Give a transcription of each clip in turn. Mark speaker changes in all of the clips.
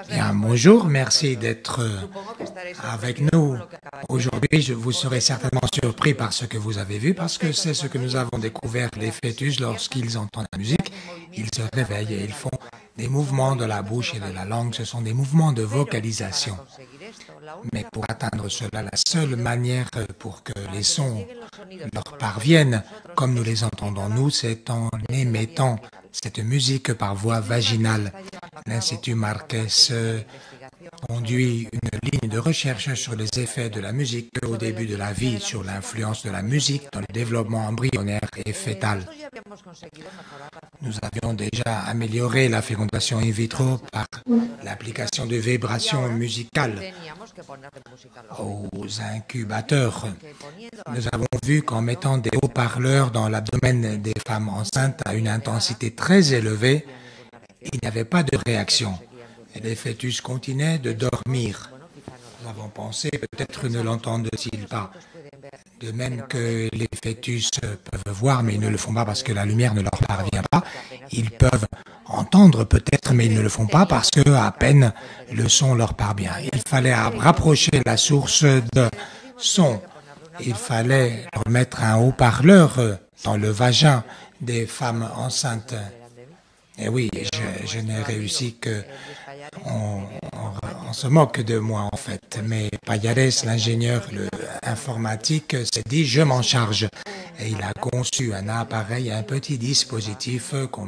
Speaker 1: Bien, bonjour, merci d'être avec nous. Aujourd'hui, vous serez certainement surpris par ce que vous avez vu, parce que c'est ce que nous avons découvert. Les fœtus, lorsqu'ils entendent la musique, ils se réveillent et ils font des mouvements de la bouche et de la langue. Ce sont des mouvements de vocalisation. Mais pour atteindre cela, la seule manière pour que les sons leur parviennent, comme nous les entendons nous, c'est en émettant cette musique par voie vaginale. L'Institut Marquès conduit une ligne de recherche sur les effets de la musique au début de la vie, sur l'influence de la musique dans le développement embryonnaire et fœtal. Nous avions déjà amélioré la fécondation in vitro par l'application de vibrations musicales aux incubateurs. Nous avons vu qu'en mettant des haut-parleurs dans l'abdomen des femmes enceintes à une intensité très élevée, il n'y avait pas de réaction. Et les fœtus continuaient de dormir. Nous avons pensé, peut-être ne l'entendent-ils pas. De même que les fœtus peuvent voir, mais ils ne le font pas parce que la lumière ne leur parvient pas. Ils peuvent entendre peut-être, mais ils ne le font pas parce que à peine le son leur parvient. Il fallait rapprocher la source de son. Il fallait leur mettre un haut-parleur dans le vagin des femmes enceintes. Et oui, je n'ai réussi que... On se moque de moi en fait, mais Payares, l'ingénieur informatique, s'est dit je m'en charge. Et il a conçu un appareil, un petit dispositif qu'on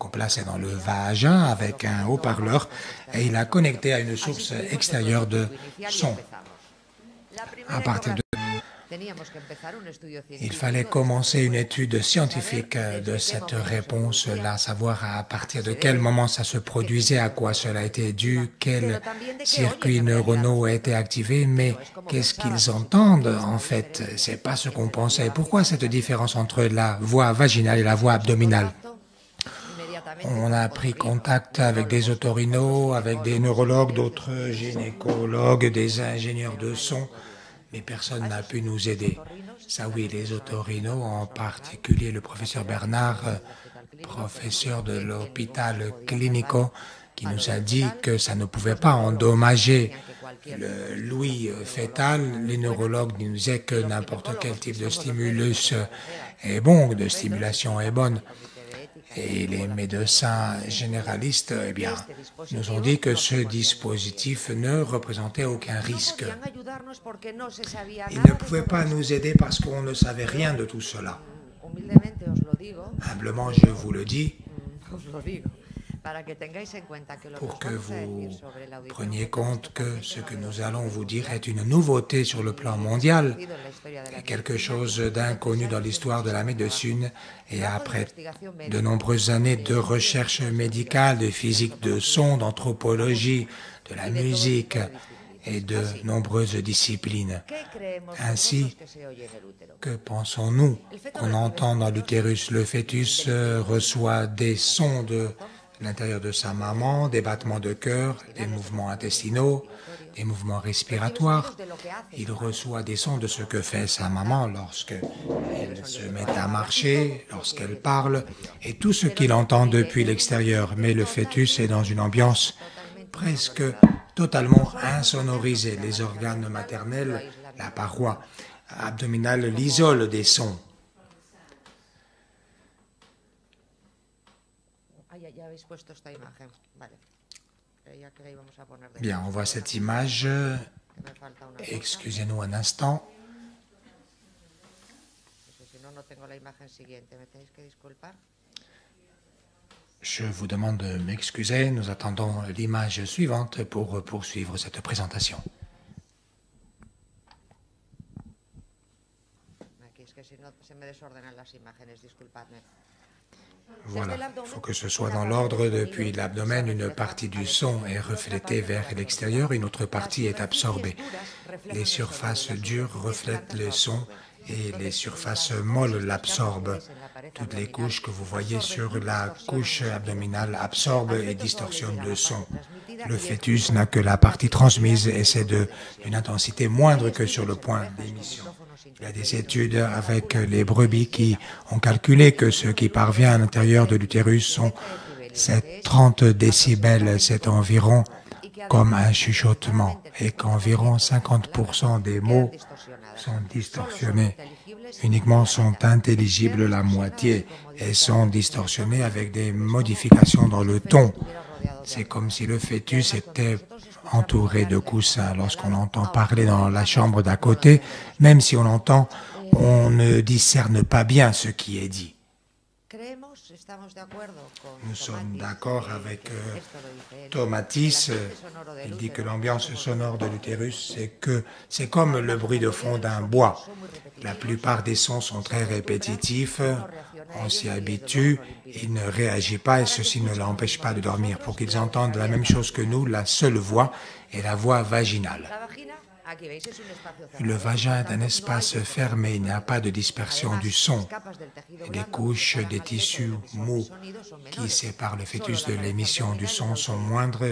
Speaker 1: plaçait dans le vagin avec un haut-parleur et il a connecté à une source extérieure de son. À partir de il fallait commencer une étude scientifique de cette réponse-là, savoir à partir de quel moment ça se produisait, à quoi cela était dû, quels circuits neuronaux étaient activés, mais qu'est-ce qu'ils entendent en fait? C'est pas ce qu'on pensait. Pourquoi cette différence entre la voie vaginale et la voie abdominale? On a pris contact avec des otorhinos, avec des neurologues, d'autres gynécologues, des ingénieurs de son. Mais personne n'a pu nous aider. Ça oui, les otorhinos, en particulier le professeur Bernard, professeur de l'hôpital Clinico, qui nous a dit que ça ne pouvait pas endommager l'ouïe fœtale. Les neurologues nous disaient que n'importe quel type de stimulus est bon, de stimulation est bonne. Et les médecins généralistes, eh bien, nous ont dit que ce dispositif ne représentait aucun risque. Ils ne pouvaient pas nous aider parce qu'on ne savait rien de tout cela. Humblement, je vous le dis, pour que vous preniez compte que ce que nous allons vous dire est une nouveauté sur le plan mondial, quelque chose d'inconnu dans l'histoire de la médecine, et après de nombreuses années de recherche médicale, de physique de son, d'anthropologie, de la musique et de nombreuses disciplines. Ainsi, que pensons-nous qu'on entend dans l'utérus? Le fœtus reçoit des sons de l'intérieur de sa maman, des battements de cœur, des mouvements intestinaux, des mouvements respiratoires. Il reçoit des sons de ce que fait sa maman lorsqu'elle se met à marcher, lorsqu'elle parle, et tout ce qu'il entend depuis l'extérieur. Mais le fœtus est dans une ambiance presque totalement insonorisée. Les organes maternels, la paroi abdominale l'isolent des sons. Bien, on voit cette image. Excusez-nous un instant. Je vous demande de m'excuser. Nous attendons l'image suivante pour poursuivre cette présentation. Voilà, il faut que ce soit dans l'ordre. Depuis l'abdomen, une partie du son est reflétée vers l'extérieur, une autre partie est absorbée. Les surfaces dures reflètent le son et les surfaces molles l'absorbent. Toutes les couches que vous voyez sur la couche abdominale absorbent et distorsionnent le son. Le fœtus n'a que la partie transmise et c'est d'une intensité moindre que sur le point d'émission. Il y a des études avec les brebis qui ont calculé que ce qui parvient à l'intérieur de l'utérus sont Ces 30 décibels, c'est environ comme un chuchotement et qu'environ 50% des mots sont distorsionnés. Uniquement sont intelligibles la moitié et sont distorsionnés avec des modifications dans le ton. C'est comme si le fœtus était entouré de coussins. Lorsqu'on entend parler dans la chambre d'à côté, même si on entend, on ne discerne pas bien ce qui est dit. Nous sommes d'accord avec Tomatis. Il dit que l'ambiance sonore de l'utérus, c'est comme le bruit de fond d'un bois. La plupart des sons sont très répétitifs, on s'y habitue, il ne réagit pas et ceci ne l'empêche pas de dormir. Pour qu'ils entendent la même chose que nous, la seule voix est la voix vaginale. Le vagin est un espace fermé, il n'y a pas de dispersion du son. Les couches des tissus mous qui séparent le fœtus de l'émission du son sont moindres.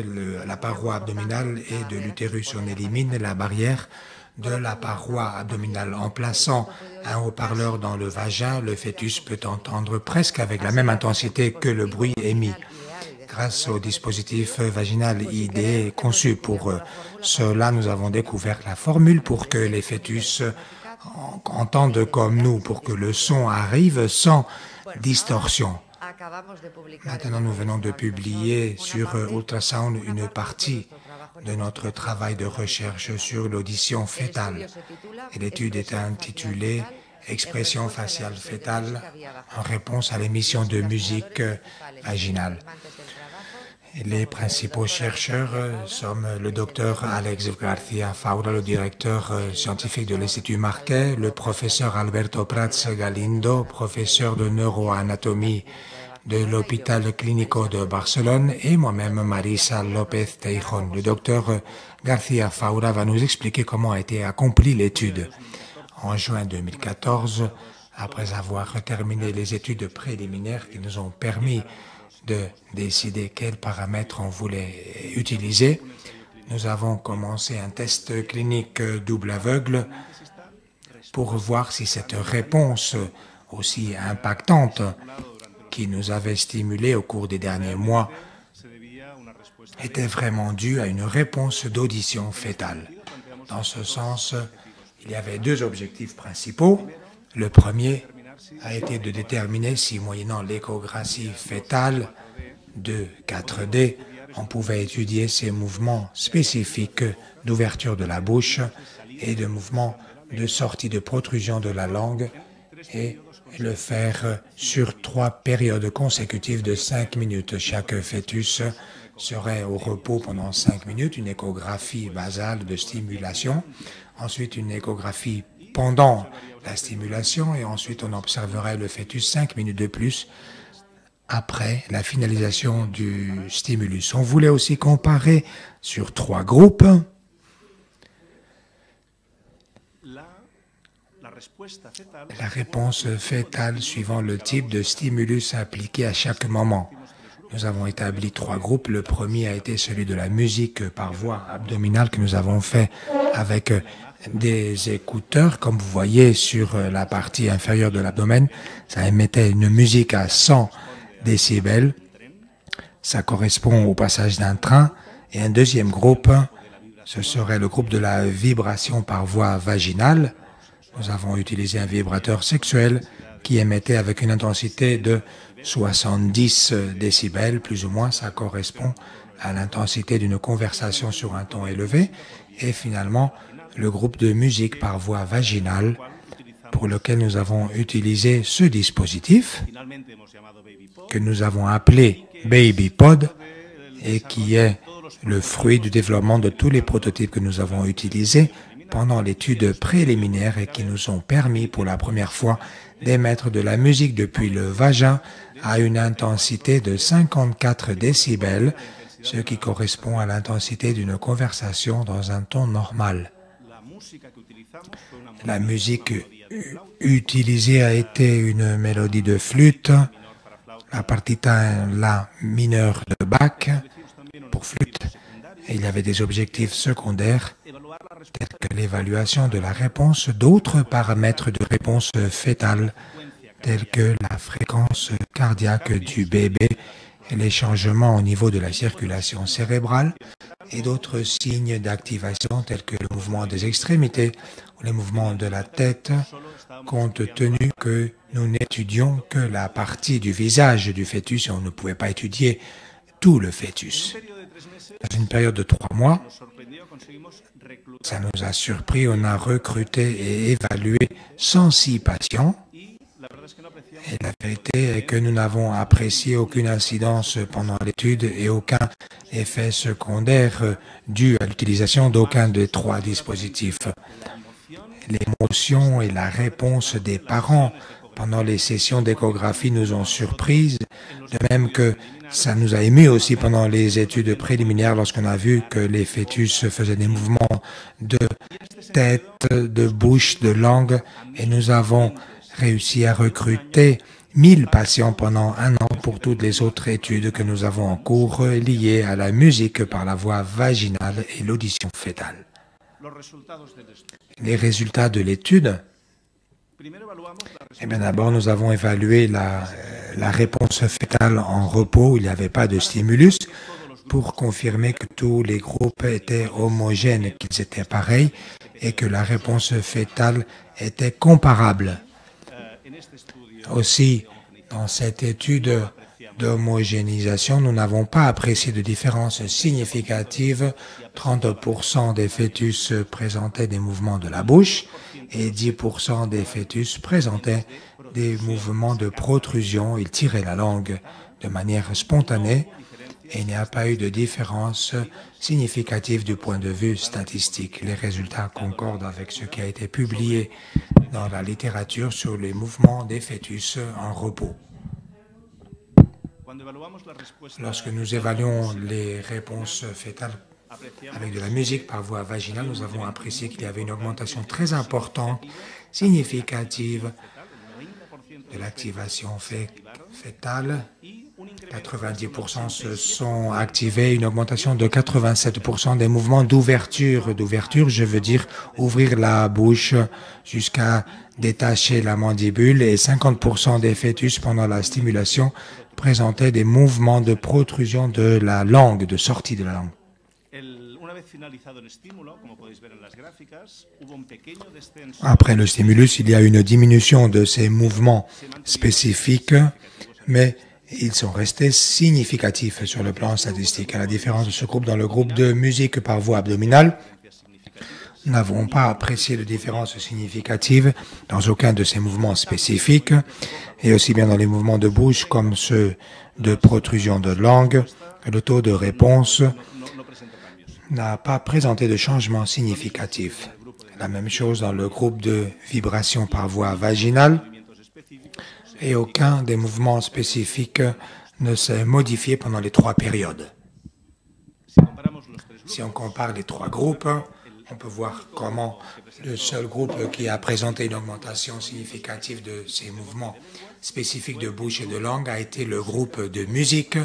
Speaker 1: La paroi abdominale et de l'utérus, on élimine la barrière de la paroi abdominale. En plaçant un haut-parleur dans le vagin, le fœtus peut entendre presque avec la même intensité que le bruit émis. Grâce au dispositif vaginal ID conçu pour cela, nous avons découvert la formule pour que les fœtus entendent comme nous, pour que le son arrive sans distorsion. Maintenant, nous venons de publier sur Ultrasound une partie de notre travail de recherche sur l'audition fœtale. Et l'étude est intitulée « Expression faciale fœtale en réponse à l'émission de musique vaginale ». Les principaux chercheurs sont le docteur Alex García Faura, le directeur scientifique de l'Institut Marquet, le professeur Alberto Prats Galindo, professeur de neuroanatomie de l'hôpital Clínico de Barcelone, et moi-même Marisa López Teijón. Le docteur García Faura va nous expliquer comment a été accomplie l'étude. En juin 2014, après avoir terminé les études préliminaires qui nous ont permis de décider quels paramètres on voulait utiliser, nous avons commencé un test clinique double aveugle pour voir si cette réponse aussi impactante qui nous avait stimulé au cours des derniers mois était vraiment due à une réponse d'audition fœtale. Dans ce sens, il y avait deux objectifs principaux. Le premier a été de déterminer si, moyennant l'échographie fœtale de 4D, on pouvait étudier ces mouvements spécifiques d'ouverture de la bouche et de mouvements de sortie de protrusion de la langue et le faire sur 3 périodes consécutives de 5 minutes. Chaque fœtus serait au repos pendant 5 minutes, une échographie basale de stimulation, ensuite une échographie pendant la stimulation et ensuite on observerait le fœtus 5 minutes de plus après la finalisation du stimulus. On voulait aussi comparer sur 3 groupes la réponse fœtale suivant le type de stimulus appliqué à chaque moment. Nous avons établi 3 groupes. Le premier a été celui de la musique par voie abdominale que nous avons fait avec des écouteurs. Comme vous voyez sur la partie inférieure de l'abdomen, ça émettait une musique à 100 décibels. Ça correspond au passage d'un train. Et un deuxième groupe, ce serait le groupe de la vibration par voie vaginale. Nous avons utilisé un vibrateur sexuel qui émettait avec une intensité de 70 décibels, plus ou moins. Ça correspond à l'intensité d'une conversation sur un ton élevé. Et finalement, le groupe de musique par voie vaginale pour lequel nous avons utilisé ce dispositif que nous avons appelé BabyPod et qui est le fruit du développement de tous les prototypes que nous avons utilisés pendant l'étude préliminaire et qui nous ont permis pour la première fois d'émettre de la musique depuis le vagin à une intensité de 54 décibels, ce qui correspond à l'intensité d'une conversation dans un ton normal. La musique utilisée a été une mélodie de flûte, la partita en la mineure de Bach pour flûte. Et il y avait des objectifs secondaires tels que l'évaluation de la réponse d'autres paramètres de réponse fœtale tels que la fréquence cardiaque du bébé les changements au niveau de la circulation cérébrale et d'autres signes d'activation tels que le mouvement des extrémités ou les mouvements de la tête, compte tenu que nous n'étudions que la partie du visage du fœtus et on ne pouvait pas étudier tout le fœtus. Dans une période de 3 mois, ça nous a surpris, on a recruté et évalué 106 patients. Et la vérité est que nous n'avons apprécié aucune incidence pendant l'étude et aucun effet secondaire dû à l'utilisation d'aucun des 3 dispositifs. L'émotion et la réponse des parents pendant les sessions d'échographie nous ont surprises, de même que ça nous a émus aussi pendant les études préliminaires lorsqu'on a vu que les fœtus faisaient des mouvements de tête, de bouche, de langue, et nous avons réussi à recruter 1000 patients pendant 1 an pour toutes les autres études que nous avons en cours liées à la musique par la voie vaginale et l'audition fœtale. Les résultats de l'étude, d'abord nous avons évalué la réponse fœtale en repos, il n'y avait pas de stimulus, pour confirmer que tous les groupes étaient homogènes, qu'ils étaient pareils et que la réponse fœtale était comparable. Aussi, dans cette étude d'homogénéisation, nous n'avons pas apprécié de différence significative. 30% des fœtus présentaient des mouvements de la bouche et 10% des fœtus présentaient des mouvements de protrusion. Ils tiraient la langue de manière spontanée et il n'y a pas eu de différence significative du point de vue statistique. Les résultats concordent avec ce qui a été publié dans la littérature sur les mouvements des fœtus en repos. Lorsque nous évaluons les réponses fœtales avec de la musique par voie vaginale, nous avons apprécié qu'il y avait une augmentation très importante, significative de l'activation fœtale. 90% se sont activés, une augmentation de 87% des mouvements d'ouverture. D'ouverture, je veux dire ouvrir la bouche jusqu'à détacher la mandibule et 50% des fœtus pendant la stimulation présentaient des mouvements de protrusion de la langue, de sortie de la langue. Après le stimulus, il y a une diminution de ces mouvements spécifiques, mais ils sont restés significatifs sur le plan statistique. À la différence de ce groupe, dans le groupe de musique par voie abdominale, nous n'avons pas apprécié de différence significative dans aucun de ces mouvements spécifiques, et aussi bien dans les mouvements de bouche comme ceux de protrusion de langue. Le taux de réponse n'a pas présenté de changement significatif. La même chose dans le groupe de vibration par voie vaginale, et aucun des mouvements spécifiques ne s'est modifié pendant les 3 périodes. Si on compare les 3 groupes, on peut voir comment le seul groupe qui a présenté une augmentation significative de ces mouvements spécifiques de bouche et de langue a été le groupe de musique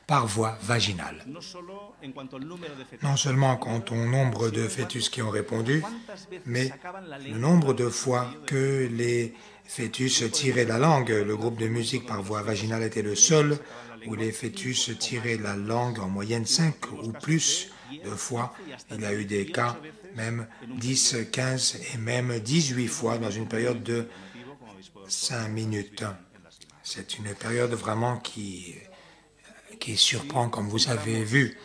Speaker 1: par voie vaginale. Non seulement quant au nombre de fœtus qui ont répondu, mais le nombre de fois que les fœtus tiraient la langue. Le groupe de musique par voie vaginale était le seul où les fœtus tiraient la langue en moyenne 5 ou plus de fois. Il y a eu des cas, même 10, 15 et même 18 fois dans une période de 5 minutes. C'est une période vraiment qui surprend, comme vous avez vu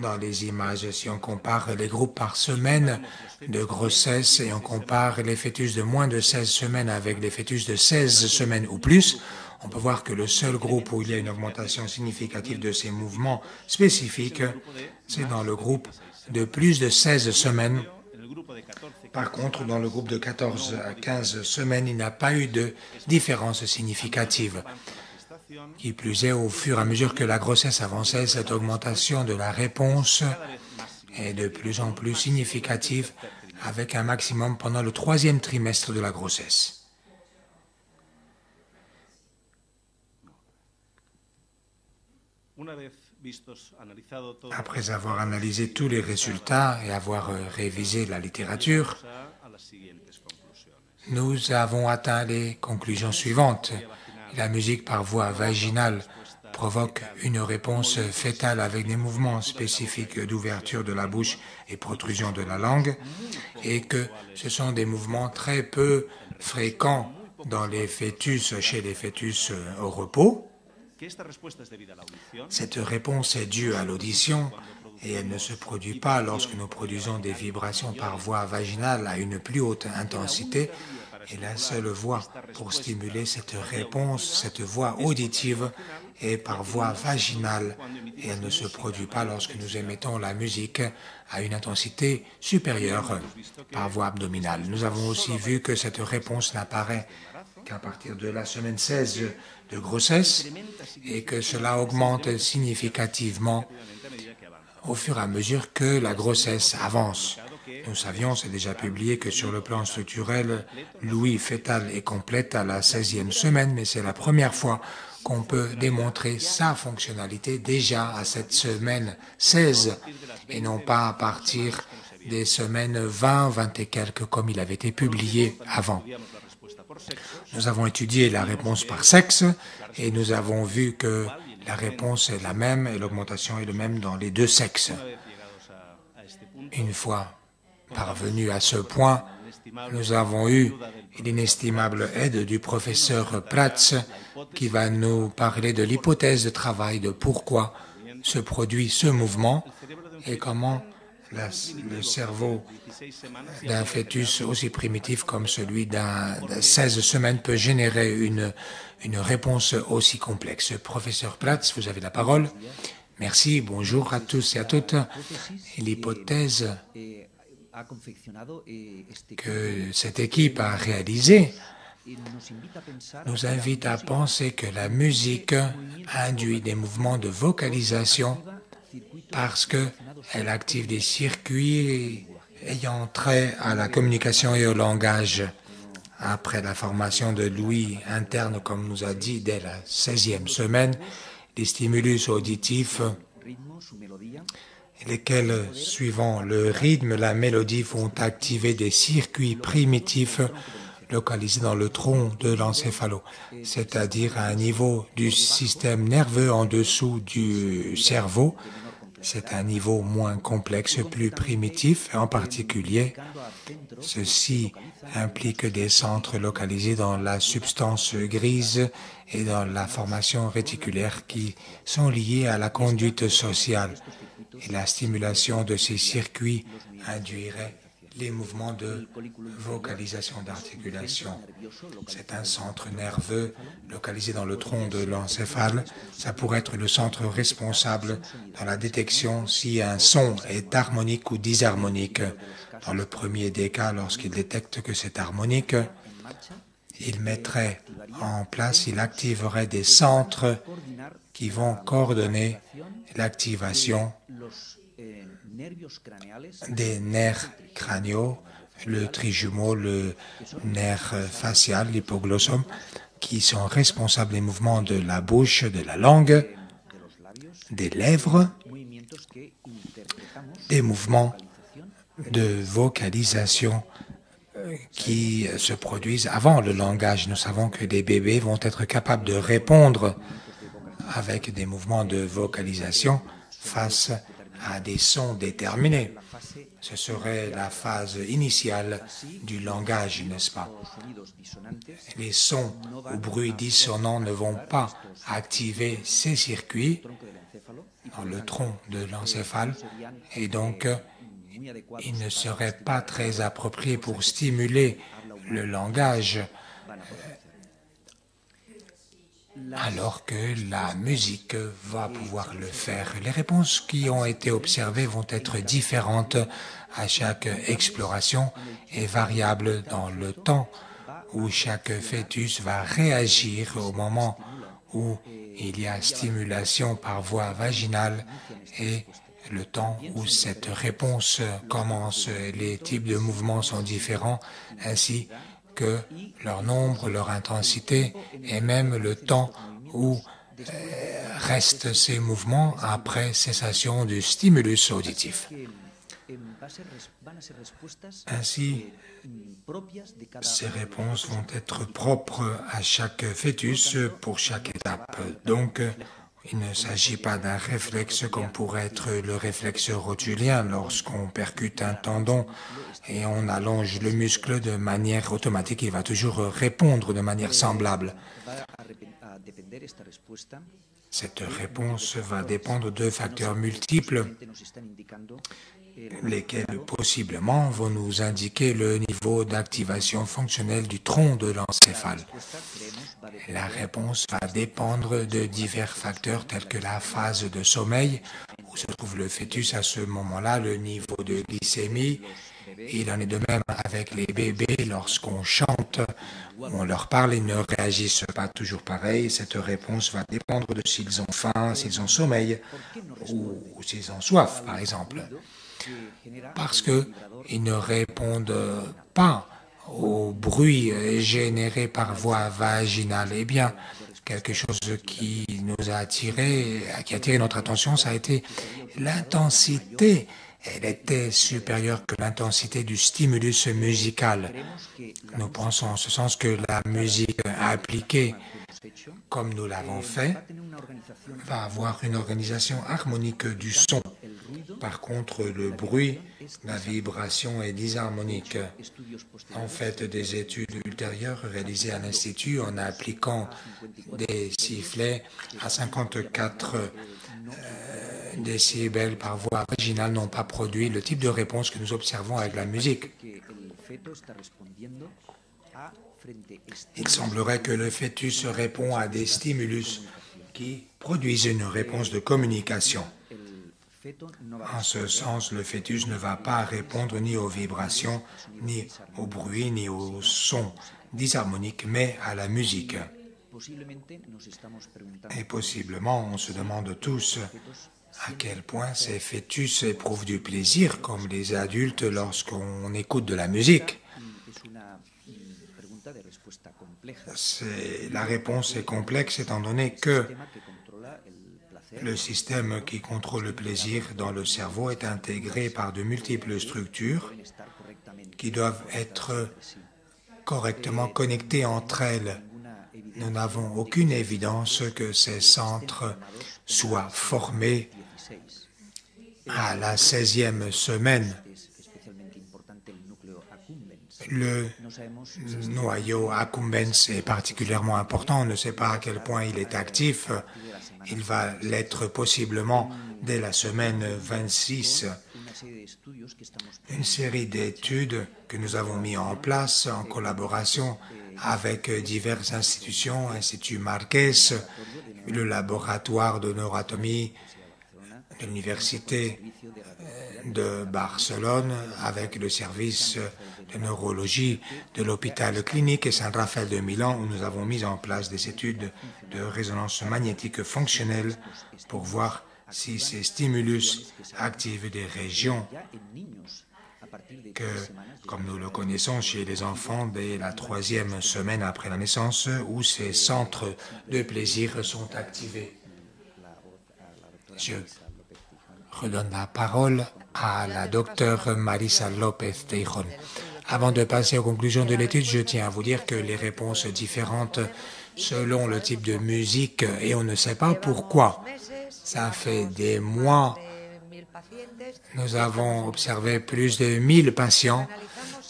Speaker 1: dans les images. Si on compare les groupes par semaine de grossesse et on compare les fœtus de moins de 16 semaines avec les fœtus de 16 semaines ou plus, on peut voir que le seul groupe où il y a une augmentation significative de ces mouvements spécifiques, c'est dans le groupe de plus de 16 semaines. Par contre, dans le groupe de 14 à 15 semaines, il n'y a pas eu de différence significative. Qui plus est, au fur et à mesure que la grossesse avançait, cette augmentation de la réponse est de plus en plus significative, avec un maximum pendant le 3e trimestre de la grossesse. Après avoir analysé tous les résultats et avoir révisé la littérature, nous avons atteint les conclusions suivantes. La musique par voie vaginale provoque une réponse fœtale avec des mouvements spécifiques d'ouverture de la bouche et protrusion de la langue, et que ce sont des mouvements très peu fréquents dans les fœtus, chez les fœtus au repos. Cette réponse est due à l'audition et elle ne se produit pas lorsque nous produisons des vibrations par voie vaginale à une plus haute intensité. Et la seule voie pour stimuler cette réponse, cette voie auditive, est par voie vaginale et elle ne se produit pas lorsque nous émettons la musique à une intensité supérieure par voie abdominale. Nous avons aussi vu que cette réponse n'apparaît qu'à partir de la semaine 16 de grossesse et que cela augmente significativement au fur et à mesure que la grossesse avance. Nous savions, c'est déjà publié, que sur le plan structurel, l'ouïe fœtale est complète à la 16e semaine, mais c'est la première fois qu'on peut démontrer sa fonctionnalité déjà à cette semaine 16 et non pas à partir des semaines 20, 20 et quelques comme il avait été publié avant. Nous avons étudié la réponse par sexe et nous avons vu que la réponse est la même et l'augmentation est la même dans les deux sexes. Une fois parvenus à ce point, nous avons eu l'inestimable aide du professeur Prats qui va nous parler de l'hypothèse de travail de pourquoi se produit ce mouvement et comment le cerveau d'un fœtus aussi primitif comme celui d'un 16 semaines peut générer une réponse aussi complexe. Professeur Prats, vous avez la parole. Merci, bonjour à tous et à toutes. L'hypothèse que cette équipe a réalisée nous invite à penser que la musique induit des mouvements de vocalisation parce qu'elle active des circuits ayant trait à la communication et au langage. Après la formation de l'ouïe interne, comme nous a dit dès la 16e semaine, les stimulus auditifs, lesquels, suivant le rythme, la mélodie, vont activer des circuits primitifs localisés dans le tronc de l'encéphalo, c'est-à-dire à un niveau du système nerveux en dessous du cerveau. C'est un niveau moins complexe, plus primitif, en particulier, ceci implique des centres localisés dans la substance grise et dans la formation réticulaire qui sont liés à la conduite sociale. Et la stimulation de ces circuits induirait les mouvements de vocalisation d'articulation. C'est un centre nerveux localisé dans le tronc de l'encéphale. Ça pourrait être le centre responsable dans la détection si un son est harmonique ou disharmonique. Dans le premier des cas, lorsqu'il détecte que c'est harmonique, il mettrait en place, il activerait des centres qui vont coordonner l'activation des nerfs crâniaux, le trijumeau, le nerf facial, l'hypoglossum, qui sont responsables des mouvements de la bouche, de la langue, des lèvres, des mouvements de vocalisation qui se produisent avant le langage. Nous savons que les bébés vont être capables de répondre avec des mouvements de vocalisation face à des sons déterminés. Ce serait la phase initiale du langage, n'est-ce pas? Les sons ou bruits dissonants ne vont pas activer ces circuits dans le tronc de l'encéphale et donc il ne serait pas très approprié pour stimuler le langage alors que la musique va pouvoir le faire. Les réponses qui ont été observées vont être différentes à chaque exploration et variables dans le temps où chaque fœtus va réagir au moment où il y a stimulation par voie vaginale et le temps où cette réponse commence. Les types de mouvements sont différents ainsi que leur nombre, leur intensité et même le temps où restent ces mouvements après cessation du stimulus auditif. Ainsi, ces réponses vont être propres à chaque fœtus pour chaque étape. Donc, Il ne s'agit pas d'un réflexe comme pourrait être le réflexe rotulien lorsqu'on percute un tendon et on allonge le muscle de manière automatique, il va toujours répondre de manière semblable. Cette réponse va dépendre de facteurs multiples, lesquels possiblement vont nous indiquer le niveau d'activation fonctionnelle du tronc de l'encéphale. La réponse va dépendre de divers facteurs tels que la phase de sommeil, où se trouve le fœtus à ce moment-là, le niveau de glycémie. Il en est de même avec les bébés, lorsqu'on chante, on leur parle, ils ne réagissent pas toujours pareil. Cette réponse va dépendre de s'ils ont faim, s'ils ont sommeil ou s'ils ont soif, par exemple. Parce qu'ils ne répondent pas au bruit généré par voie vaginale. Eh bien, quelque chose qui nous a attiré, qui a attiré notre attention, ça a été l'intensité. Elle était supérieure que l'intensité du stimulus musical. Nous pensons en ce sens que la musique appliquée, comme nous l'avons fait, va avoir une organisation harmonique du son. Par contre, le bruit, la vibration est disharmonique. En fait, des études ultérieures réalisées à l'Institut en appliquant des sifflets à 54 décibels par voie vaginale n'ont pas produit le type de réponse que nous observons avec la musique. Il semblerait que le fœtus répond à des stimulus qui produisent une réponse de communication. En ce sens, le fœtus ne va pas répondre ni aux vibrations, ni au bruit, ni au son disharmonique, mais à la musique. Et possiblement, on se demande tous à quel point ces fœtus éprouvent du plaisir, comme les adultes, lorsqu'on écoute de la musique. La réponse est complexe étant donné que le système qui contrôle le plaisir dans le cerveau est intégré par de multiples structures qui doivent être correctement connectées entre elles. Nous n'avons aucune évidence que ces centres soient formés à la 16e semaine. Le noyau accumbens est particulièrement important. On ne sait pas à quel point il est actif. Il va l'être possiblement dès la semaine 26. Une série d'études que nous avons mis en place en collaboration avec diverses institutions, Institut Marquès, le laboratoire de neuroanatomie de l'Université de Barcelone, avec le service de neurologie de l'hôpital clinique et San Rafael de Milan, où nous avons mis en place des études de résonance magnétique fonctionnelle pour voir si ces stimulus activent des régions que, comme nous le connaissons chez les enfants, dès la 3e semaine après la naissance, où ces centres de plaisir sont activés. Je redonne la parole à la docteure Marisa López Teijon. Avant de passer aux conclusions de l'étude, je tiens à vous dire que les réponses différentes selon le type de musique et on ne sait pas pourquoi. Ça fait des mois. Nous avons observé plus de 1000 patients.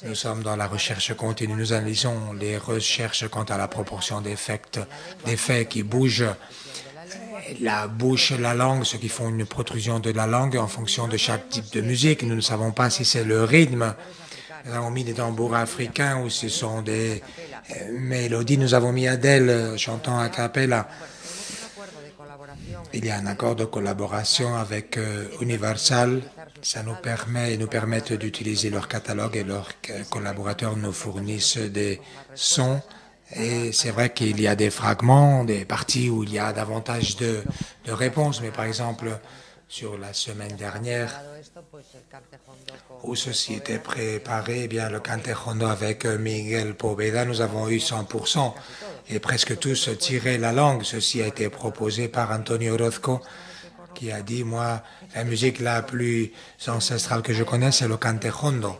Speaker 1: Nous sommes dans la recherche continue. Nous analysons les recherches quant à la proportion d'effets qui bougent la bouche, la langue, ceux qui font une protrusion de la langue en fonction de chaque type de musique. Nous ne savons pas si c'est le rythme. Nous avons mis des tambours africains ou ce sont des mélodies. Nous avons mis Adèle chantant a cappella. Il y a un accord de collaboration avec Universal. Ça nous permet d'utiliser leur catalogue et leurs collaborateurs nous fournissent des sons. Et c'est vrai qu'il y a des fragments, des parties où il y a davantage de réponses. Mais par exemple, sur la semaine dernière, où ceci était préparé, eh bien, le Cantejondo avec Miguel Poveda, nous avons eu 100%. Et presque tous tiraient la langue. Ceci a été proposé par Antonio Orozco, qui a dit, moi, la musique la plus ancestrale que je connais, c'est le Cantejondo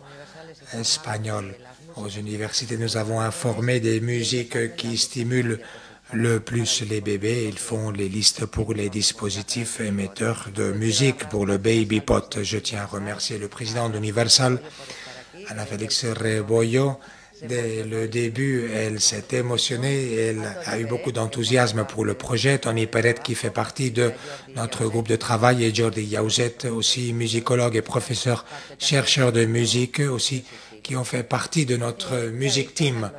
Speaker 1: espagnol. Aux universités, nous avons informé des musiques qui stimulent le plus les bébés, ils font les listes pour les dispositifs émetteurs de musique pour le BabyPod. Je tiens à remercier le président d'Universal, Ana Félix Rebollo. Dès le début, elle s'est émotionnée, elle a eu beaucoup d'enthousiasme pour le projet. Tony Perret, qui fait partie de notre groupe de travail, et Jordi Yauzet, aussi musicologue et professeur, chercheur de musique aussi, qui ont fait partie de notre music team.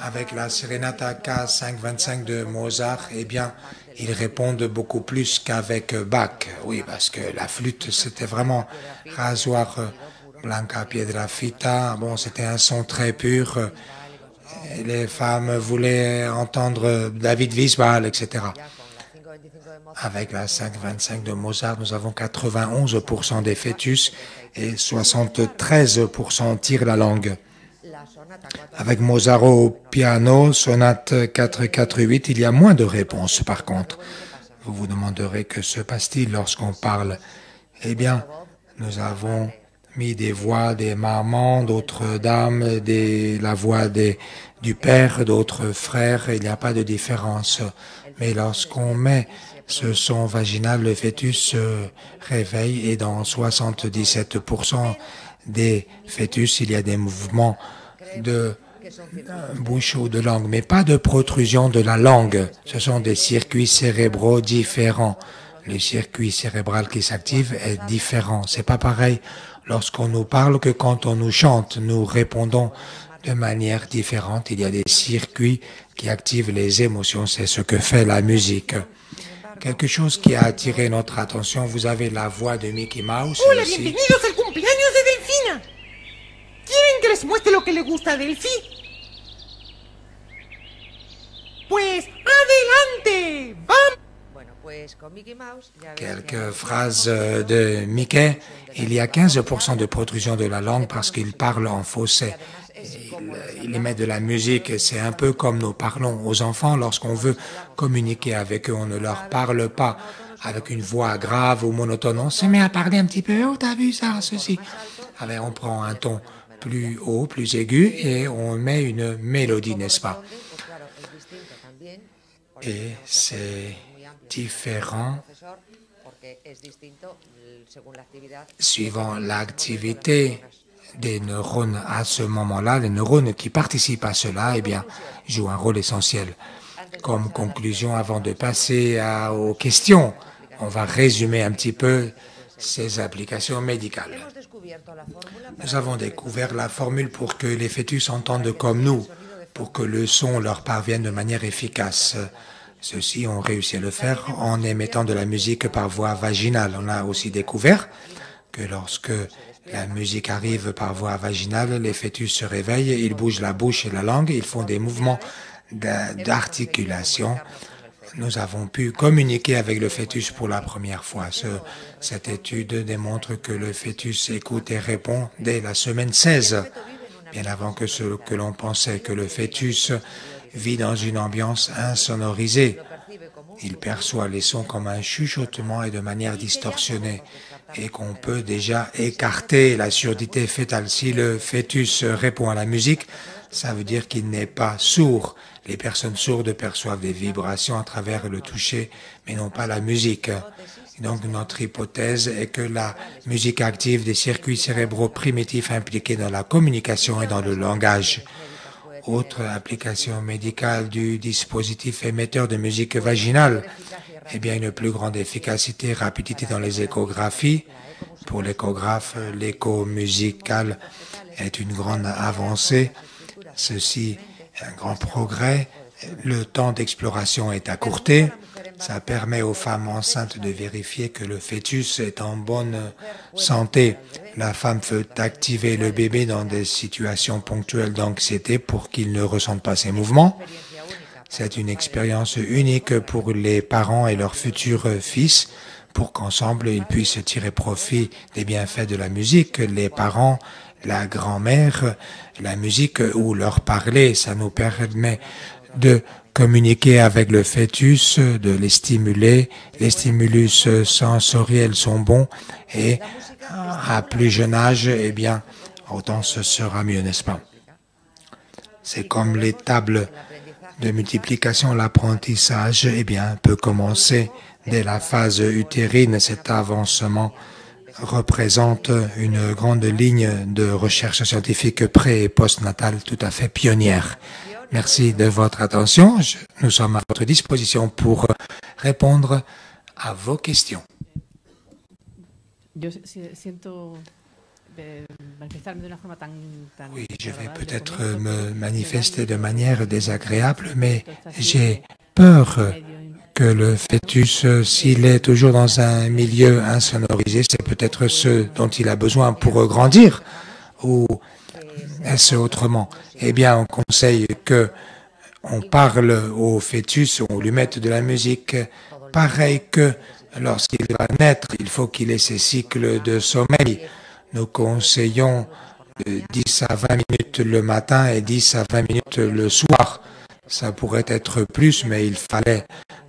Speaker 1: Avec la Serenata K525 de Mozart, eh bien, ils répondent beaucoup plus qu'avec Bach. Oui, parce que la flûte, c'était vraiment rasoir Blanca Piedrafita. Bon, c'était un son très pur. Les femmes voulaient entendre David Bisbal, etc. Avec la 525 de Mozart, nous avons 91% des fœtus et 73% tirent la langue. Avec Mozart au piano, sonate 448, il y a moins de réponses par contre. Vous vous demanderez que se passe-t-il lorsqu'on parle? Eh bien, nous avons mis des voix des mamans, d'autres dames, la voix du père, d'autres frères, il n'y a pas de différence. Mais lorsqu'on met ce son vaginal, le fœtus se réveille et dans 77% des fœtus, il y a des mouvements de bouche ou de langue, mais pas de protrusion de la langue. Ce sont des circuits cérébraux différents. Le circuit cérébral qui s'active est différent. C'est pas pareil lorsqu'on nous parle que quand on nous chante. Nous répondons de manière différente. Il y a des circuits qui activent les émotions. C'est ce que fait la musique. Quelque chose qui a attiré notre attention, vous avez la voix de Mickey Mouse.
Speaker 2: Hola, bienvenidos al cumpleaños de Delfina. ¿Quieren que les muestre lo que le gusta a Delphi? Pues adelante, vamos.
Speaker 1: Quelques phrases de Mickey. Il y a 15% de protrusion de la langue parce qu'il parle en fausset. Il émet de la musique. C'est un peu comme nous parlons aux enfants lorsqu'on veut communiquer avec eux. On ne leur parle pas avec une voix grave ou monotone. On se met à parler un petit peu. Oh, t'as vu ça, ceci. Alors, on prend un ton plus haut, plus aigu et on met une mélodie, n'est-ce pas? Et c'est différent suivant l'activité des neurones à ce moment-là. Les neurones qui participent à cela, eh bien, jouent un rôle essentiel. Comme conclusion, avant de passer aux questions, on va résumer un petit peu ces applications médicales. Nous avons découvert la formule pour que les fœtus entendent comme nous, pour que le son leur parvienne de manière efficace. Ceux-ci ont réussi à le faire en émettant de la musique par voie vaginale. On a aussi découvert que lorsque la musique arrive par voie vaginale, les fœtus se réveillent, ils bougent la bouche et la langue, ils font des mouvements d'articulation. Nous avons pu communiquer avec le fœtus pour la première fois. Cette étude démontre que le fœtus écoute et répond dès la semaine 16, bien avant que ce que l'on pensait, que le fœtus vit dans une ambiance insonorisée. Il perçoit les sons comme un chuchotement et de manière distorsionnée, et qu'on peut déjà écarter la surdité fœtale. Si le fœtus répond à la musique, ça veut dire qu'il n'est pas sourd. Les personnes sourdes perçoivent des vibrations à travers le toucher, mais non pas la musique. Donc notre hypothèse est que la musique active des circuits cérébraux primitifs impliqués dans la communication et dans le langage. Autre application médicale du dispositif émetteur de musique vaginale, eh bien une plus grande efficacité, rapidité dans les échographies. Pour l'échographe, l'écho musical est une grande avancée. Ceci est un grand progrès. Le temps d'exploration est accourté. Ça permet aux femmes enceintes de vérifier que le fœtus est en bonne santé. La femme peut activer le bébé dans des situations ponctuelles d'anxiété pour qu'il ne ressente pas ses mouvements. C'est une expérience unique pour les parents et leurs futurs fils, pour qu'ensemble ils puissent tirer profit des bienfaits de la musique. Les parents, la grand-mère, la musique ou leur parler, ça nous permet de communiquer avec le fœtus, de les stimuler. Les stimulus sensoriels sont bons et à plus jeune âge, eh bien, autant ce sera mieux, n'est-ce pas? C'est comme les tables de multiplication, l'apprentissage, eh bien, peut commencer dès la phase utérine. Cet avancement représente une grande ligne de recherche scientifique pré- et postnatale tout à fait pionnière. Merci de votre attention. Nous sommes à votre disposition pour répondre à vos questions. Oui, je vais peut-être me manifester de manière désagréable, mais j'ai peur que le fœtus, s'il est toujours dans un milieu insonorisé, c'est peut-être ce dont il a besoin pour grandir, ou est-ce autrement? Eh bien, on conseille que on parle au fœtus, on lui mette de la musique, pareil que lorsqu'il va naître, il faut qu'il ait ses cycles de sommeil. Nous conseillons 10 à 20 minutes le matin et 10 à 20 minutes le soir. Ça pourrait être plus, mais il fallait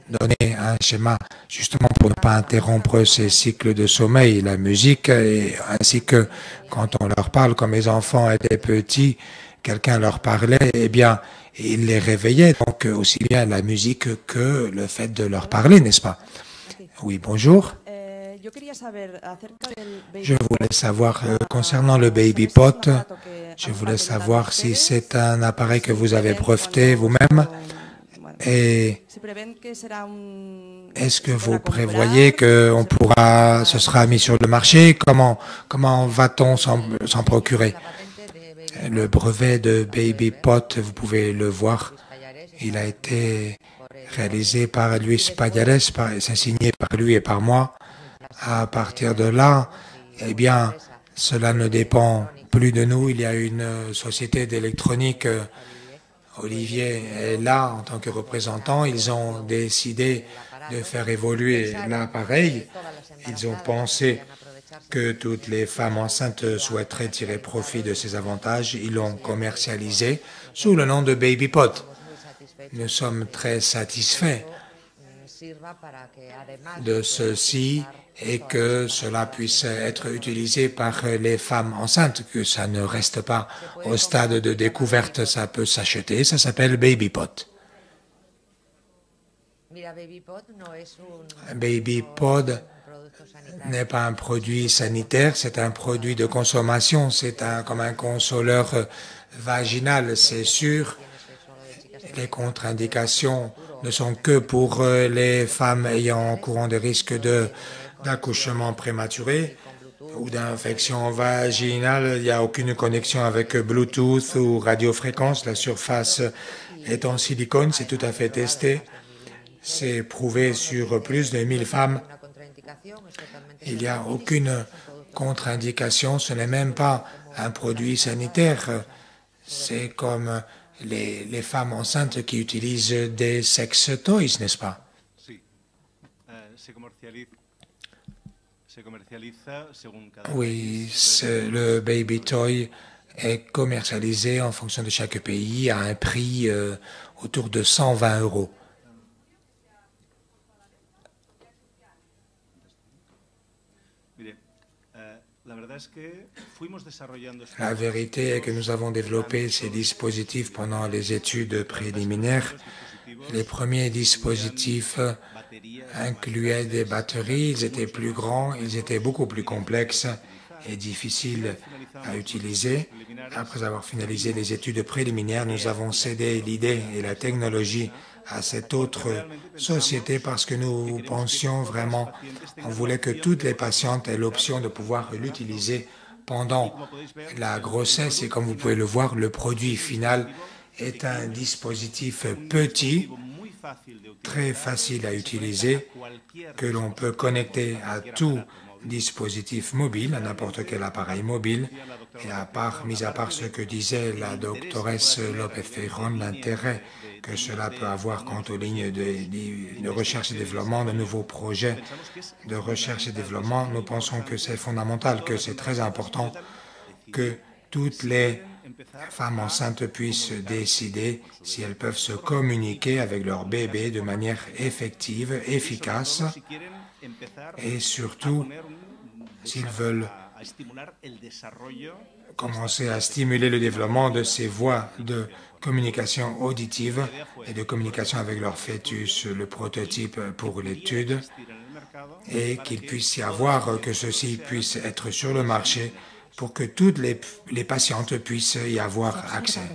Speaker 1: donner un schéma justement pour ne pas interrompre ces cycles de sommeil, la musique, et ainsi que quand on leur parle, quand mes enfants étaient petits, quelqu'un leur parlait, eh bien, il les réveillait, donc aussi bien la musique que le fait de leur parler, n'est-ce pas? Oui, bonjour. Je voulais savoir, concernant le BabyPod, je voulais savoir si c'est un appareil que vous avez breveté vous-même et est-ce que vous prévoyez que ce sera mis sur le marché? Comment va-t-on s'en procurer? Le brevet de BabyPod, vous pouvez le voir, il a été réalisé par Luis Payares, c'est signé par lui et par moi. À partir de là, eh bien, cela ne dépend plus de nous. Il y a une société d'électronique, Olivier est là en tant que représentant. Ils ont décidé de faire évoluer l'appareil. Ils ont pensé que toutes les femmes enceintes souhaiteraient tirer profit de ces avantages. Ils l'ont commercialisé sous le nom de BabyPod. Nous sommes très satisfaits de ceci et que cela puisse être utilisé par les femmes enceintes, que ça ne reste pas au stade de découverte, ça peut s'acheter, ça s'appelle BabyPod. BabyPod n'est pas un produit sanitaire, c'est un produit de consommation, c'est comme un consoleur vaginal, c'est sûr. Les contre-indications ne sont que pour les femmes ayant courant de risque d'accouchement prématuré ou d'infection vaginale. Il n'y a aucune connexion avec Bluetooth ou radiofréquence. La surface est en silicone, c'est tout à fait testé. C'est prouvé sur plus de 1000 femmes. Il n'y a aucune contre-indication. Ce n'est même pas un produit sanitaire. C'est comme les femmes enceintes qui utilisent des sex toys, n'est-ce pas? Oui, le baby toy est commercialisé en fonction de chaque pays à un prix autour de 120 €. La vérité est que nous avons développé ces dispositifs pendant les études préliminaires. Les premiers dispositifs incluaient des batteries, ils étaient plus grands, ils étaient beaucoup plus complexes et difficiles à utiliser. Après avoir finalisé les études préliminaires, nous avons cédé l'idée et la technologie à cette autre société parce que nous pensions vraiment, on voulait que toutes les patientes aient l'option de pouvoir l'utiliser pendant la grossesse. Et comme vous pouvez le voir, le produit final est un dispositif petit, très facile à utiliser, que l'on peut connecter à tout dispositif mobile, à n'importe quel appareil mobile. Et mis à part ce que disait la doctoresse Lopez-Ferron, l'intérêt que cela peut avoir quant aux lignes de recherche et développement, de nouveaux projets de recherche et développement, nous pensons que c'est fondamental, que c'est très important que toutes les femmes enceintes puissent décider si elles peuvent se communiquer avec leur bébé de manière effective, efficace, et surtout s'ils veulent commencer à stimuler le développement de ces voies de communication auditive et de communication avec leur fœtus, le prototype pour l'étude, et qu'il puisse y avoir, que ceci puisse être sur le marché pour que toutes les patientes puissent y avoir accès.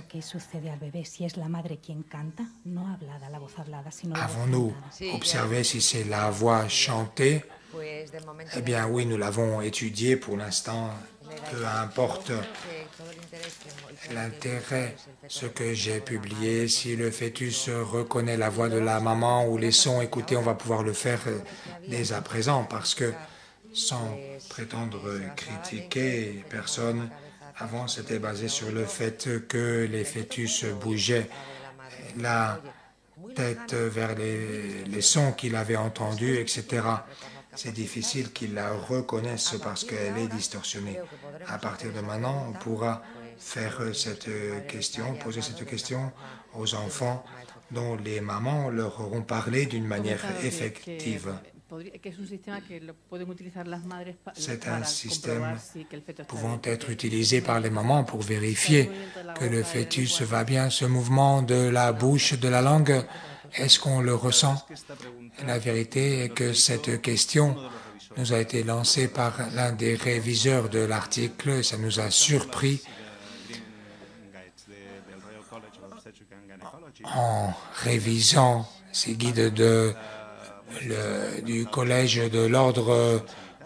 Speaker 1: Avons-nous observé si c'est la voix chantée? Eh bien oui, nous l'avons étudié pour l'instant. Peu importe l'intérêt, ce que j'ai publié, si le fœtus reconnaît la voix de la maman ou les sons écoutés, on va pouvoir le faire dès à présent parce que sans prétendre critiquer personne, avant c'était basé sur le fait que les fœtus bougeaient la tête vers les sons qu'il avait entendus, etc. C'est difficile qu'ils la reconnaissent parce qu'elle est distorsionnée. À partir de maintenant, on pourra faire cette question, poser cette question aux enfants dont les mamans leur auront parlé d'une manière effective. C'est un système pouvant être utilisé par les mamans pour vérifier que le fœtus va bien. Ce mouvement de la bouche, de la langue, est-ce qu'on le ressent? La vérité est que cette question nous a été lancée par l'un des réviseurs de l'article. Ça nous a surpris en révisant ces guides du collège de l'ordre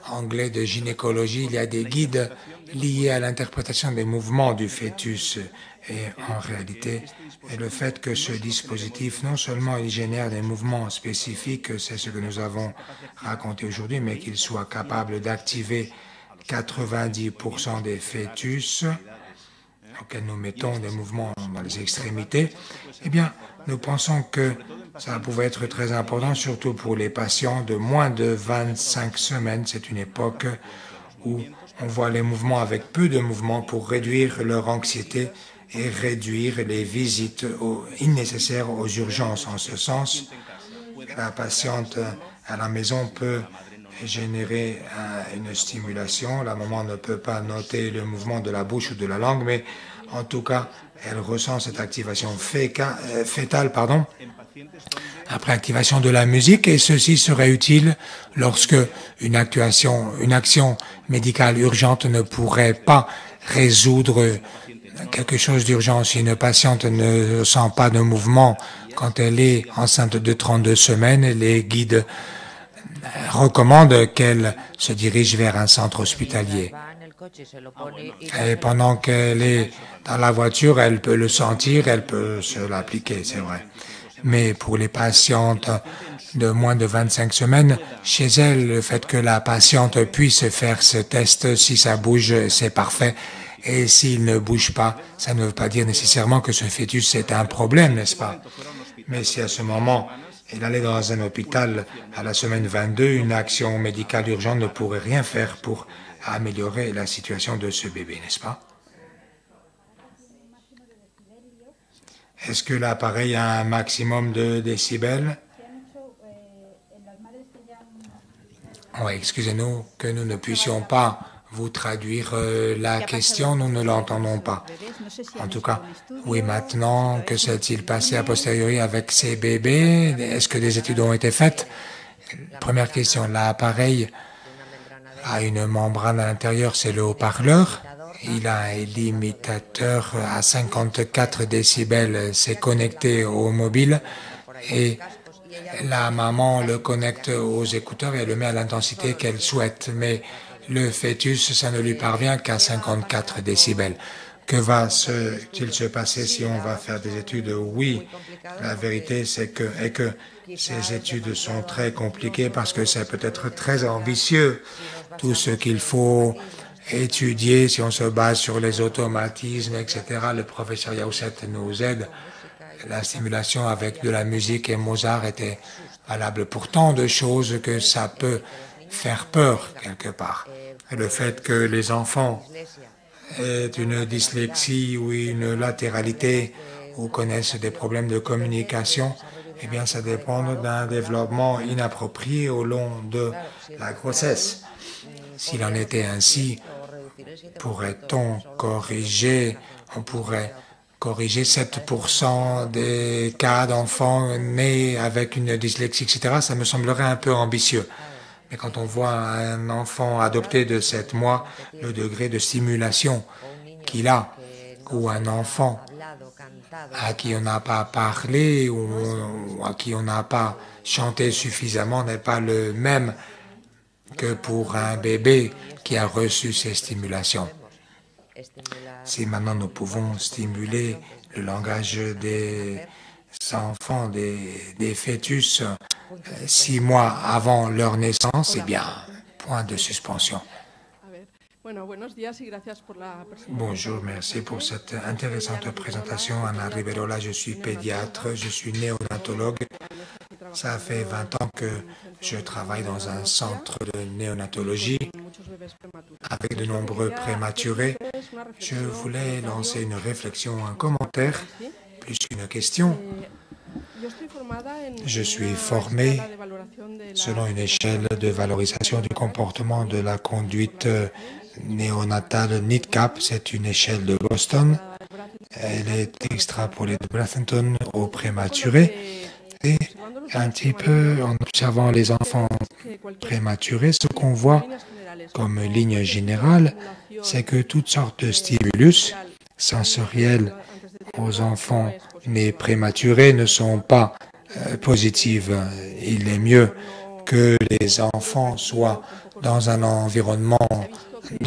Speaker 1: anglais de gynécologie. Il y a des guides liés à l'interprétation des mouvements du fœtus. Et en réalité, le fait que ce dispositif, non seulement il génère des mouvements spécifiques, c'est ce que nous avons raconté aujourd'hui, mais qu'il soit capable d'activer 90% des fœtus, auxquels nous mettons des mouvements dans les extrémités, eh bien, nous pensons que ça pouvait être très important, surtout pour les patients de moins de 25 semaines. C'est une époque où on voit les mouvements avec peu de mouvements pour réduire leur anxiété et réduire les visites nécessaires aux urgences. En ce sens, la patiente à la maison peut générer une stimulation. La maman ne peut pas noter le mouvement de la bouche ou de la langue, mais en tout cas, elle ressent cette activation fétale, après activation de la musique, et ceci serait utile lorsque une action médicale urgente ne pourrait pas résoudre quelque chose d'urgent. Si une patiente ne sent pas de mouvement quand elle est enceinte de 32 semaines, les guides recommandent qu'elle se dirige vers un centre hospitalier. Et pendant qu'elle est dans la voiture, elle peut le sentir, elle peut se l'appliquer, c'est vrai. Mais pour les patientes de moins de 25 semaines, chez elle, le fait que la patiente puisse faire ce test, si ça bouge, c'est parfait. Et s'il ne bouge pas, ça ne veut pas dire nécessairement que ce fœtus est un problème, n'est-ce pas? Mais si à ce moment, elle allait dans un hôpital à la semaine 22, une action médicale urgente ne pourrait rien faire pour améliorer la situation de ce bébé, n'est-ce pas? Est-ce que l'appareil a un maximum de décibels? Oui, excusez-nous que nous ne puissions pas vous traduire la question, nous ne l'entendons pas. En tout cas, oui, maintenant, que s'est-il passé a posteriori avec ces bébés? Est-ce que des études ont été faites? Première question, l'appareil a une membrane à l'intérieur, c'est le haut-parleur. Il a un limitateur à 54 décibels, c'est connecté au mobile et la maman le connecte aux écouteurs et le met à l'intensité qu'elle souhaite. Mais le fœtus, ça ne lui parvient qu'à 54 décibels. Que va-t-il se passer si on va faire des études? Oui, la vérité est que ces études sont très compliquées parce que c'est peut-être très ambitieux. Tout ce qu'il faut étudier, si on se base sur les automatismes, etc. Le professeur Yaousset nous aide. La stimulation avec de la musique et Mozart était valable pour tant de choses que ça peut faire peur quelque part. Et le fait que les enfants aient une dyslexie ou une latéralité ou connaissent des problèmes de communication, eh bien ça dépend d'un développement inapproprié au long de la grossesse. S'il en était ainsi, pourrait-on corriger, on pourrait corriger 7% des cas d'enfants nés avec une dyslexie, etc. Ça me semblerait un peu ambitieux. Mais quand on voit un enfant adopté de 7 mois, le degré de stimulation qu'il a, ou un enfant à qui on n'a pas parlé ou à qui on n'a pas chanté suffisamment n'est pas le même que pour un bébé qui a reçu ces stimulations. Si maintenant nous pouvons stimuler le langage des enfants, des fœtus, 6 mois avant leur naissance, eh bien, point de suspension. Bonjour, merci pour cette intéressante présentation. Ana Riverola, je suis pédiatre, je suis néonatologue. Ça fait 20 ans que je travaille dans un centre de néonatologie avec de nombreux prématurés. Je voulais lancer une réflexion, un commentaire, plus qu'une question. Je suis formé selon une échelle de valorisation du comportement de la conduite néonatale NIDCAP. C'est une échelle de Boston. Elle est extrapolée de Brathenton aux prématurés. Et un petit peu en observant les enfants prématurés, ce qu'on voit comme ligne générale, c'est que toutes sortes de stimulus sensoriels aux enfants nés prématurés ne sont pas positifs. Il est mieux que les enfants soient dans un environnement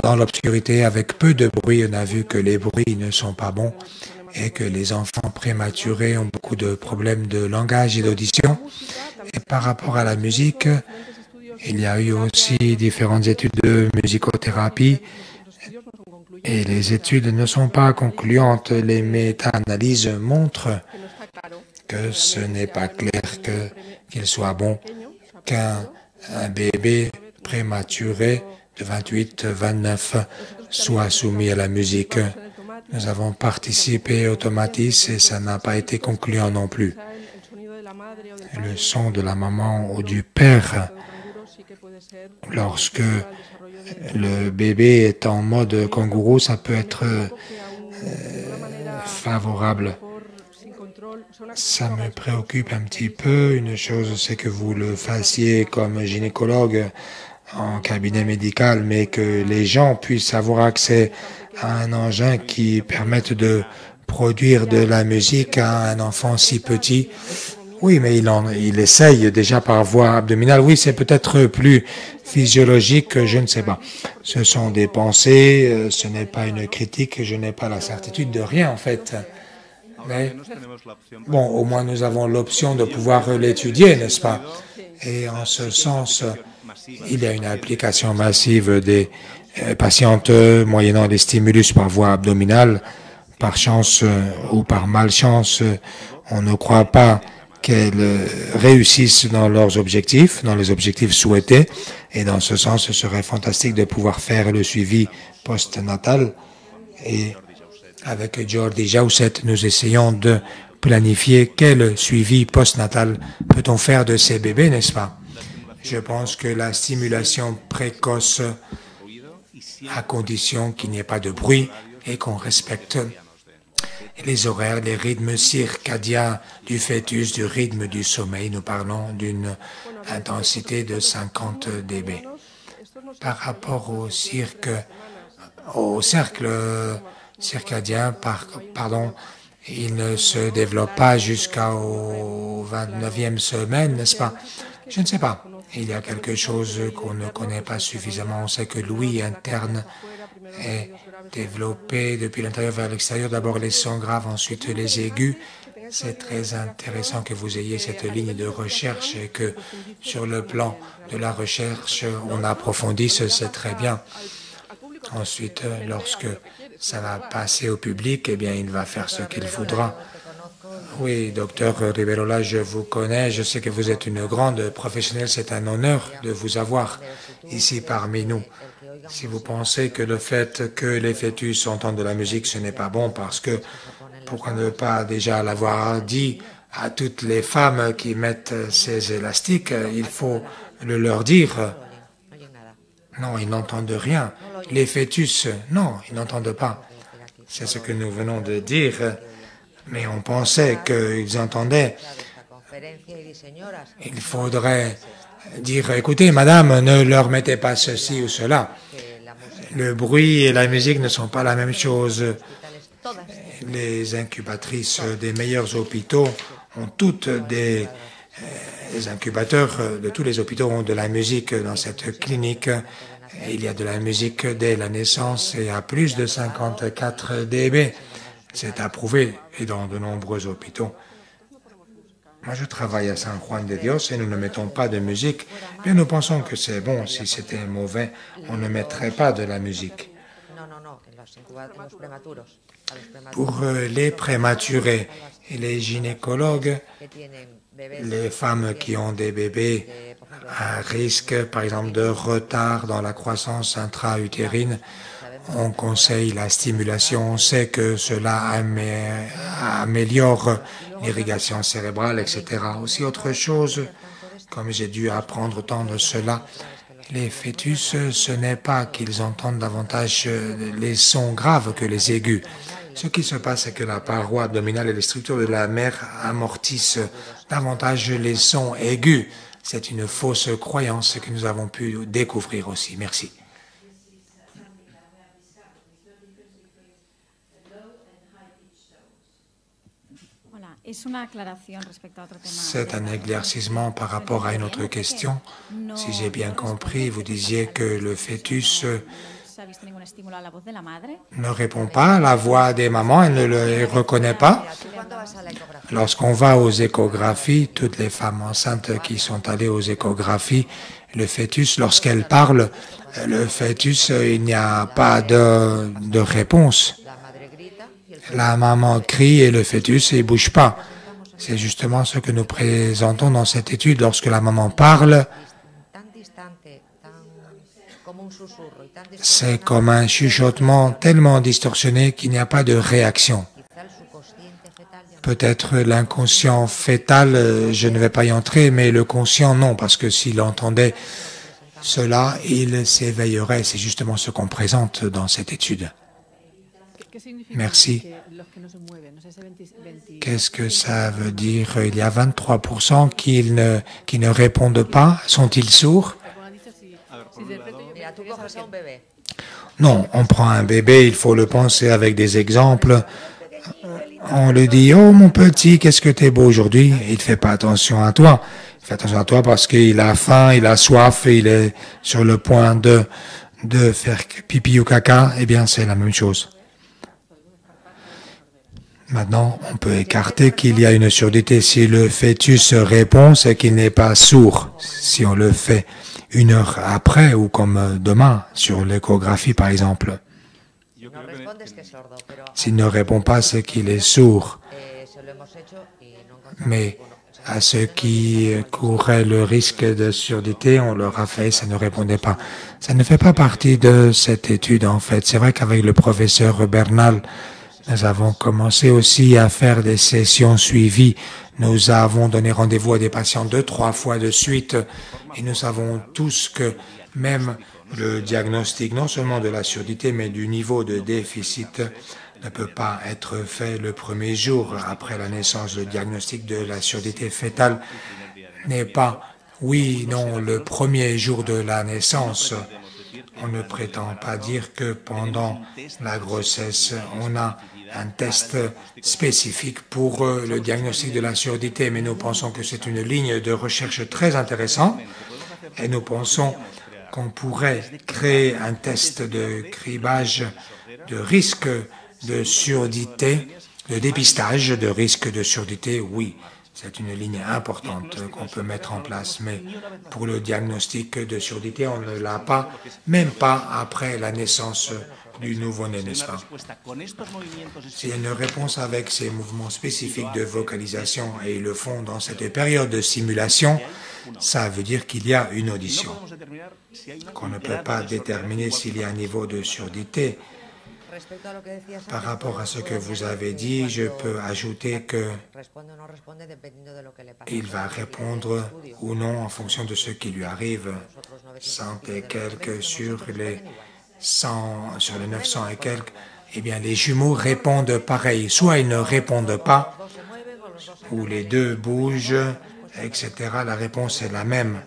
Speaker 1: dans l'obscurité avec peu de bruit. On a vu que les bruits ne sont pas bons et que les enfants prématurés ont beaucoup de problèmes de langage et d'audition. Et par rapport à la musique, il y a eu aussi différentes études de musicothérapie et les études ne sont pas concluantes. Les méta-analyses montrent que ce n'est pas clair qu'il soit bon qu'un bébé prématuré de 28-29 soit soumis à la musique. Nous avons participé au Tomatis et ça n'a pas été concluant non plus. Le son de la maman ou du père, lorsque le bébé est en mode kangourou, ça peut être favorable. Ça me préoccupe un petit peu. Une chose, c'est que vous le fassiez comme gynécologue en cabinet médical, mais que les gens puissent avoir accès à un engin qui permette de produire de la musique à un enfant si petit. Oui, mais il essaye déjà par voie abdominale. Oui, c'est peut-être plus physiologique, je ne sais pas. Ce sont des pensées, ce n'est pas une critique, je n'ai pas la certitude de rien en fait. Mais bon, au moins nous avons l'option de pouvoir l'étudier, n'est-ce pas? Et en ce sens, il y a une application massive des patientes moyennant des stimulus par voie abdominale. Par chance ou par malchance, on ne croit pas qu'elles réussissent dans leurs objectifs, dans les objectifs souhaités. Et dans ce sens, ce serait fantastique de pouvoir faire le suivi post-natal. Et avec Jordi Jausset, nous essayons de planifier quel suivi post-natal peut-on faire de ces bébés, n'est-ce pas? Je pense que la stimulation précoce, à condition qu'il n'y ait pas de bruit et qu'on respecte les horaires, les rythmes circadiens du fœtus, du rythme du sommeil, nous parlons d'une intensité de 50 dB. Par rapport au cercle circadien, il ne se développe pas jusqu'au 29e semaine, n'est-ce pas? Je ne sais pas. Il y a quelque chose qu'on ne connaît pas suffisamment. On sait que l'ouïe interne est développée depuis l'intérieur vers l'extérieur. D'abord les sons graves, ensuite les aigus. C'est très intéressant que vous ayez cette ligne de recherche et que sur le plan de la recherche, on approfondisse, c'est très bien. Ensuite, lorsque ça va passer au public, eh bien, il va faire ce qu'il voudra. Oui, docteur Riverola, je vous connais, je sais que vous êtes une grande professionnelle, c'est un honneur de vous avoir ici parmi nous. Si vous pensez que le fait que les fœtus entendent de la musique, ce n'est pas bon, parce que, pourquoi ne pas déjà l'avoir dit à toutes les femmes qui mettent ces élastiques, il faut le leur dire. Non, ils n'entendent rien. Les fœtus, non, ils n'entendent pas. C'est ce que nous venons de dire, mais on pensait qu'ils entendaient. Il faudrait dire, écoutez, madame, ne leur mettez pas ceci ou cela. Le bruit et la musique ne sont pas la même chose. Les incubatrices des meilleurs hôpitaux ont toutes des les incubateurs de tous les hôpitaux ont de la musique dans cette clinique. Et il y a de la musique dès la naissance et à plus de 54 dB. C'est approuvé et dans de nombreux hôpitaux. Moi, je travaille à San Juan de Dios et nous ne mettons pas de musique. Bien, nous pensons que c'est bon. Si c'était mauvais, on ne mettrait pas de la musique. Pour les prématurés et les gynécologues, les femmes qui ont des bébés à risque, par exemple, de retard dans la croissance intra-utérine, on conseille la stimulation. On sait que cela améliore l'irrigation cérébrale, etc. Aussi, autre chose, comme j'ai dû apprendre tant de cela, les fœtus, ce n'est pas qu'ils entendent davantage les sons graves que les aigus. Ce qui se passe, c'est que la paroi abdominale et les structures de la mère amortissent davantage les sons aigus. C'est une fausse croyance que nous avons pu découvrir aussi. Merci. C'est un éclaircissement par rapport à une autre question. Si j'ai bien compris, vous disiez que le fœtus ne répond pas à la voix des mamans, elle ne le reconnaît pas. Lorsqu'on va aux échographies, toutes les femmes enceintes qui sont allées aux échographies, le fœtus, lorsqu'elle parle, le fœtus, il n'y a pas de réponse. La maman crie et le fœtus, il ne bouge pas. C'est justement ce que nous présentons dans cette étude. Lorsque la maman parle, c'est comme un chuchotement tellement distorsionné qu'il n'y a pas de réaction. Peut-être l'inconscient fœtal, je ne vais pas y entrer, mais le conscient, non, parce que s'il entendait cela, il s'éveillerait. C'est justement ce qu'on présente dans cette étude. Merci. Qu'est-ce que ça veut dire? Il y a 23% qui ne répondent pas. Sont-ils sourds? Non, on prend un bébé, il faut le penser avec des exemples. On lui dit, oh mon petit, qu'est-ce que t'es beau aujourd'hui? Il ne fait pas attention à toi. Il fait attention à toi parce qu'il a faim, il a soif, et il est sur le point de faire pipi ou caca. Eh bien, c'est la même chose. Maintenant, on peut écarter qu'il y a une surdité. Si le fœtus répond, c'est qu'il n'est pas sourd. Si on le fait 1 heure après ou comme demain, sur l'échographie par exemple. S'il ne répond pas, c'est qu'il est sourd. Mais à ceux qui couraient le risque de surdité, on leur a fait, ça ne répondait pas. Ça ne fait pas partie de cette étude en fait. C'est vrai qu'avec le professeur Bernal, nous avons commencé aussi à faire des sessions suivies. Nous avons donné rendez-vous à des patients 2-3 fois de suite et nous savons tous que même le diagnostic, non seulement de la surdité, mais du niveau de déficit ne peut pas être fait le premier jour après la naissance. Le diagnostic de la surdité fœtale n'est pas, oui, non, le premier jour de la naissance. On ne prétend pas dire que pendant la grossesse, on a un test spécifique pour le diagnostic de la surdité, mais nous pensons que c'est une ligne de recherche très intéressante et nous pensons qu'on pourrait créer un test de criblage de risque de surdité, de dépistage de risque de surdité, oui. C'est une ligne importante qu'on peut mettre en place, mais pour le diagnostic de surdité, on ne l'a pas, même pas après la naissance du nouveau-né, n'est-ce pas? S'il y a une réponse avec ces mouvements spécifiques de vocalisation et ils le font dans cette période de simulation, ça veut dire qu'il y a une audition. Qu'on ne peut pas déterminer s'il y a un niveau de surdité. Par rapport à ce que vous avez dit, je peux ajouter qu'il va répondre ou non en fonction de ce qui lui arrive. Santé quelque sur les sur les 900 et quelques, eh bien, les jumeaux répondent pareil. Soit ils ne répondent pas, ou les deux bougent, etc. La réponse est la même.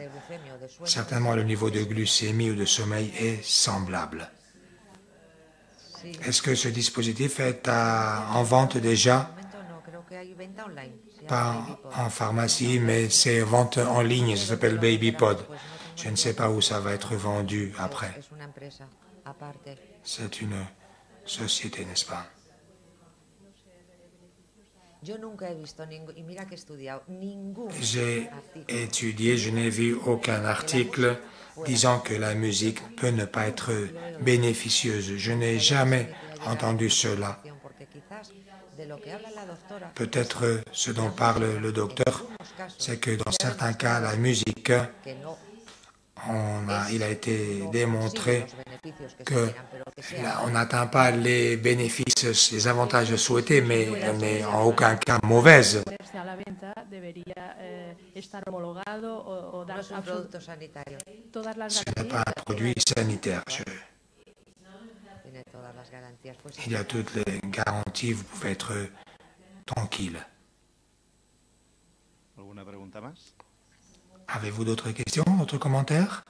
Speaker 1: Certainement, le niveau de glucémie ou de sommeil est semblable. Est-ce que ce dispositif est en vente déjà? Pas en pharmacie, mais c'est vente en ligne. Ça s'appelle BabyPod. Je ne sais pas où ça va être vendu après. C'est une société, n'est-ce pas? J'ai étudié, je n'ai vu aucun article disant que la musique peut ne pas être bénéficieuse. Je n'ai jamais entendu cela. Peut-être ce dont parle le docteur, c'est que dans certains cas, la musique, il a été démontré qu'on n'atteint pas les bénéfices, les avantages souhaités, mais elle n'est en aucun cas mauvaise. Ce n'est pas un produit sanitaire. Il y a toutes les garanties, vous pouvez être tranquille. Avez-vous d'autres questions, d'autres commentaires?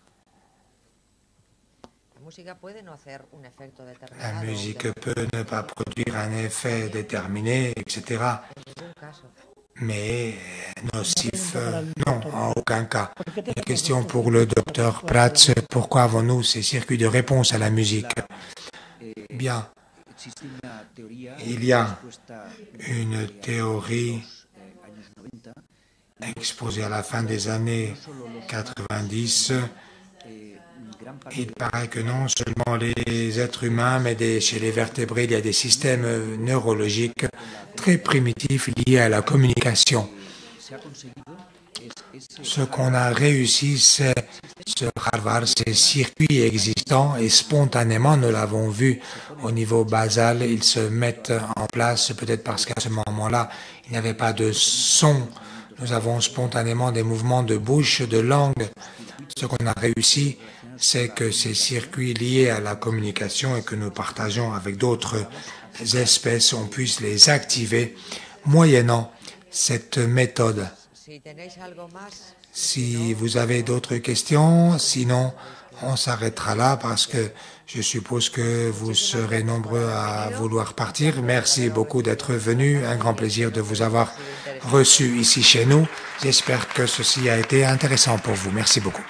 Speaker 1: La musique peut ne pas produire un effet déterminé, etc. Mais nocif, non, en aucun cas. Une question pour le docteur Prats. Pourquoi avons-nous ces circuits de réponse à la musique? Bien, il y a une théorie exposée à la fin des années 90. Il paraît que non seulement les êtres humains, mais chez les vertébrés, il y a des systèmes neurologiques très primitifs liés à la communication. Ce qu'on a réussi, c'est ce Harvard, ces circuits existants et spontanément, nous l'avons vu au niveau basal, ils se mettent en place, peut-être parce qu'à ce moment-là, il n'y avait pas de son. Nous avons spontanément des mouvements de bouche, de langue. Ce qu'on a réussi, c'est que ces circuits liés à la communication et que nous partageons avec d'autres espèces, on puisse les activer moyennant cette méthode. Si vous avez d'autres questions, sinon on s'arrêtera là parce que je suppose que vous serez nombreux à vouloir partir. Merci beaucoup d'être venu. Un grand plaisir de vous avoir reçu ici chez nous. J'espère que ceci a été intéressant pour vous. Merci beaucoup.